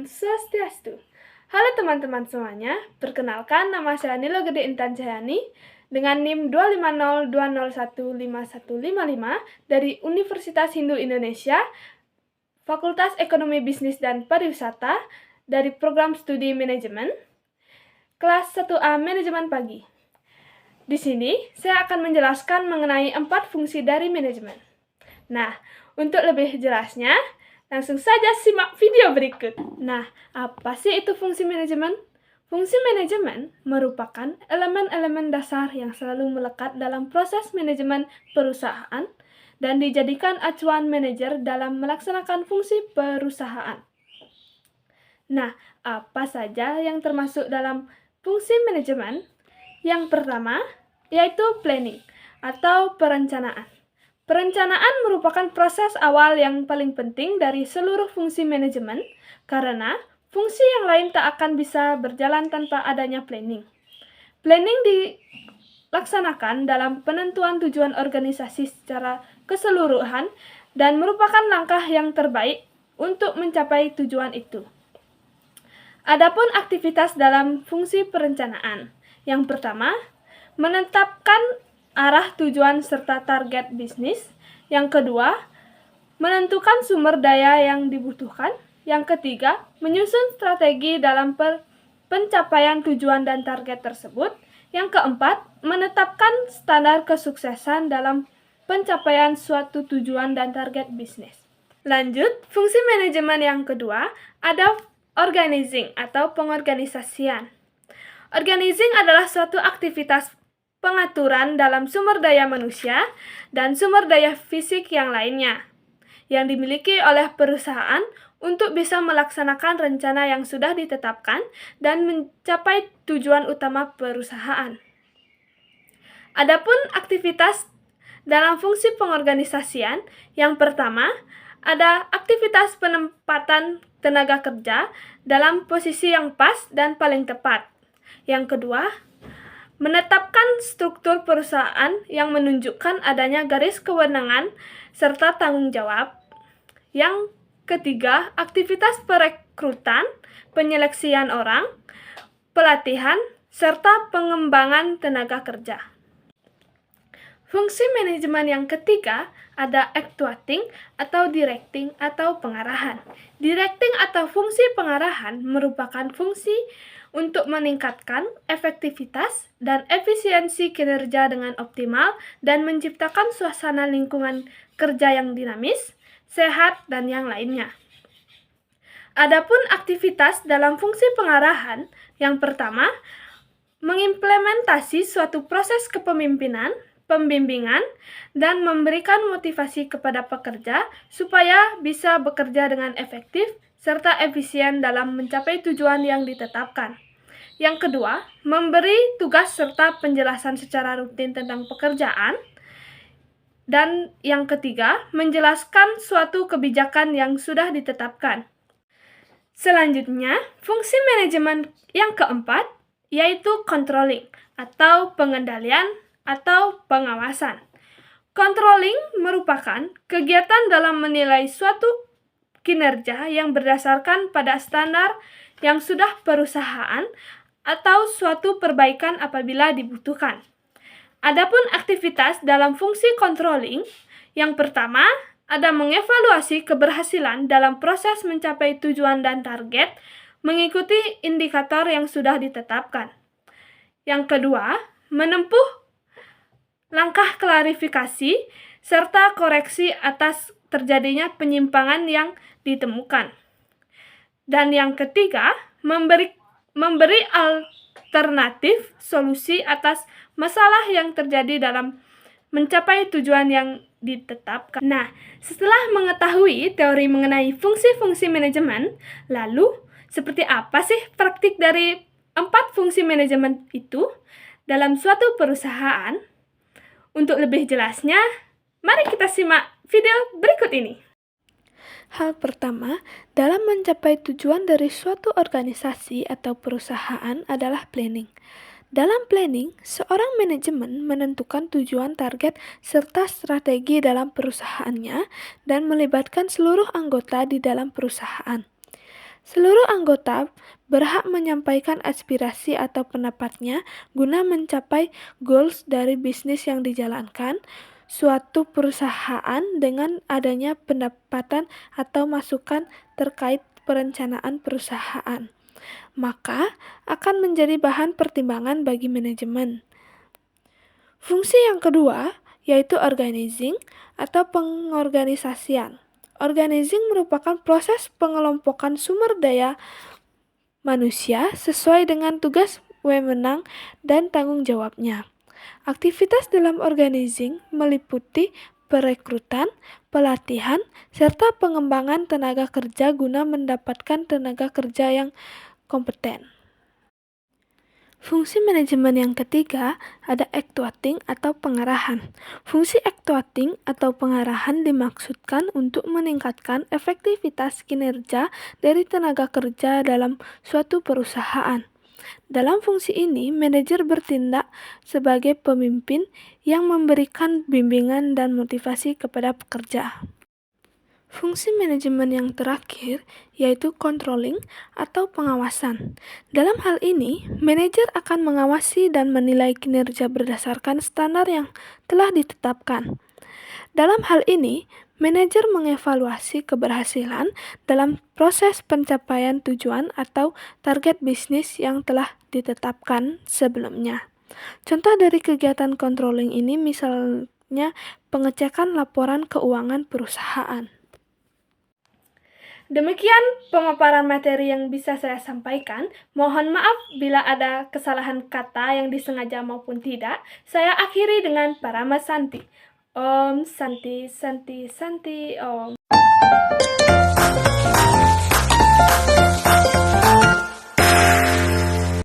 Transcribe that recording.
Swastiastu. Halo teman-teman semuanya, perkenalkan nama saya Nilo Gede Intan Cahyani dengan NIM 250201515 dari Universitas Hindu Indonesia, Fakultas Ekonomi Bisnis dan Pariwisata dari Program Studi Manajemen, kelas 1A Manajemen Pagi. Di sini, saya akan menjelaskan mengenai 4 fungsi dari manajemen. Nah, untuk lebih jelasnya, langsung saja simak video berikut. Nah, apa sih itu fungsi manajemen? Fungsi manajemen merupakan elemen-elemen dasar yang selalu melekat dalam proses manajemen perusahaan dan dijadikan acuan manajer dalam melaksanakan fungsi perusahaan. Nah, apa saja yang termasuk dalam fungsi manajemen? Yang pertama, yaitu planning atau perencanaan. Perencanaan merupakan proses awal yang paling penting dari seluruh fungsi manajemen, karena fungsi yang lain tak akan bisa berjalan tanpa adanya planning. Planning dilaksanakan dalam penentuan tujuan organisasi secara keseluruhan dan merupakan langkah yang terbaik untuk mencapai tujuan itu. Adapun aktivitas dalam fungsi perencanaan. Yang pertama, menetapkan arah tujuan serta target bisnis. Yang kedua, menentukan sumber daya yang dibutuhkan. Yang ketiga, menyusun strategi dalam pencapaian tujuan dan target tersebut. Yang keempat, menetapkan standar kesuksesan dalam pencapaian suatu tujuan dan target bisnis. Lanjut, fungsi manajemen yang kedua ada organizing atau pengorganisasian. Organizing adalah suatu aktivitas pengaturan dalam sumber daya manusia dan sumber daya fisik yang lainnya yang dimiliki oleh perusahaan untuk bisa melaksanakan rencana yang sudah ditetapkan dan mencapai tujuan utama perusahaan. Adapun aktivitas dalam fungsi pengorganisasian, yang pertama ada aktivitas penempatan tenaga kerja dalam posisi yang pas dan paling tepat. Yang kedua, menetapkan struktur perusahaan yang menunjukkan adanya garis kewenangan serta tanggung jawab. Yang ketiga, aktivitas perekrutan, penyeleksian orang, pelatihan, serta pengembangan tenaga kerja. Fungsi manajemen yang ketiga ada actuating atau directing atau pengarahan. Directing atau fungsi pengarahan merupakan fungsi untuk meningkatkan efektivitas dan efisiensi kinerja dengan optimal dan menciptakan suasana lingkungan kerja yang dinamis, sehat, dan yang lainnya. Adapun aktivitas dalam fungsi pengarahan, yang pertama, mengimplementasi suatu proses kepemimpinan, pembimbingan, dan memberikan motivasi kepada pekerja supaya bisa bekerja dengan efektif serta efisien dalam mencapai tujuan yang ditetapkan. Yang kedua, memberi tugas serta penjelasan secara rutin tentang pekerjaan. Dan yang ketiga, menjelaskan suatu kebijakan yang sudah ditetapkan. Selanjutnya, fungsi manajemen yang keempat, yaitu controlling atau pengendalian atau pengawasan. Controlling merupakan kegiatan dalam menilai suatu kinerja yang berdasarkan pada standar yang sudah perusahaan atau suatu perbaikan apabila dibutuhkan. Adapun aktivitas dalam fungsi controlling, yang pertama ada mengevaluasi keberhasilan dalam proses mencapai tujuan dan target mengikuti indikator yang sudah ditetapkan. Yang kedua, menempuh langkah klarifikasi serta koreksi atas terjadinya penyimpangan yang ditemukan. Dan yang ketiga, memberi alternatif solusi atas masalah yang terjadi dalam mencapai tujuan yang ditetapkan. Nah, setelah mengetahui teori mengenai fungsi-fungsi manajemen, lalu seperti apa sih praktik dari 4 fungsi manajemen itu dalam suatu perusahaan? Untuk lebih jelasnya, mari kita simak video berikut ini. Hal pertama, dalam mencapai tujuan dari suatu organisasi atau perusahaan adalah planning. Dalam planning, seorang manajemen menentukan tujuan, target, serta strategi dalam perusahaannya dan melibatkan seluruh anggota di dalam perusahaan. Seluruh anggota berhak menyampaikan aspirasi atau pendapatnya guna mencapai goals dari bisnis yang dijalankan suatu perusahaan dengan adanya pendapatan atau masukan terkait perencanaan perusahaan. Maka akan menjadi bahan pertimbangan bagi manajemen. Fungsi yang kedua yaitu organizing atau pengorganisasian. Organizing merupakan proses pengelompokan sumber daya manusia sesuai dengan tugas, wewenang, dan tanggung jawabnya. Aktivitas dalam organizing meliputi perekrutan, pelatihan, serta pengembangan tenaga kerja guna mendapatkan tenaga kerja yang kompeten. Fungsi manajemen yang ketiga ada actuating atau pengarahan. Fungsi actuating atau pengarahan dimaksudkan untuk meningkatkan efektivitas kinerja dari tenaga kerja dalam suatu perusahaan. Dalam fungsi ini, manajer bertindak sebagai pemimpin yang memberikan bimbingan dan motivasi kepada pekerja. Fungsi manajemen yang terakhir yaitu controlling atau pengawasan. Dalam hal ini, manajer akan mengawasi dan menilai kinerja berdasarkan standar yang telah ditetapkan. Dalam hal ini, manajer mengevaluasi keberhasilan dalam proses pencapaian tujuan atau target bisnis yang telah ditetapkan sebelumnya. Contoh dari kegiatan controlling ini misalnya pengecekan laporan keuangan perusahaan. Demikian pemaparan materi yang bisa saya sampaikan. Mohon maaf bila ada kesalahan kata yang disengaja maupun tidak. Saya akhiri dengan Parama Santi. Om Santi Santi Santi Om.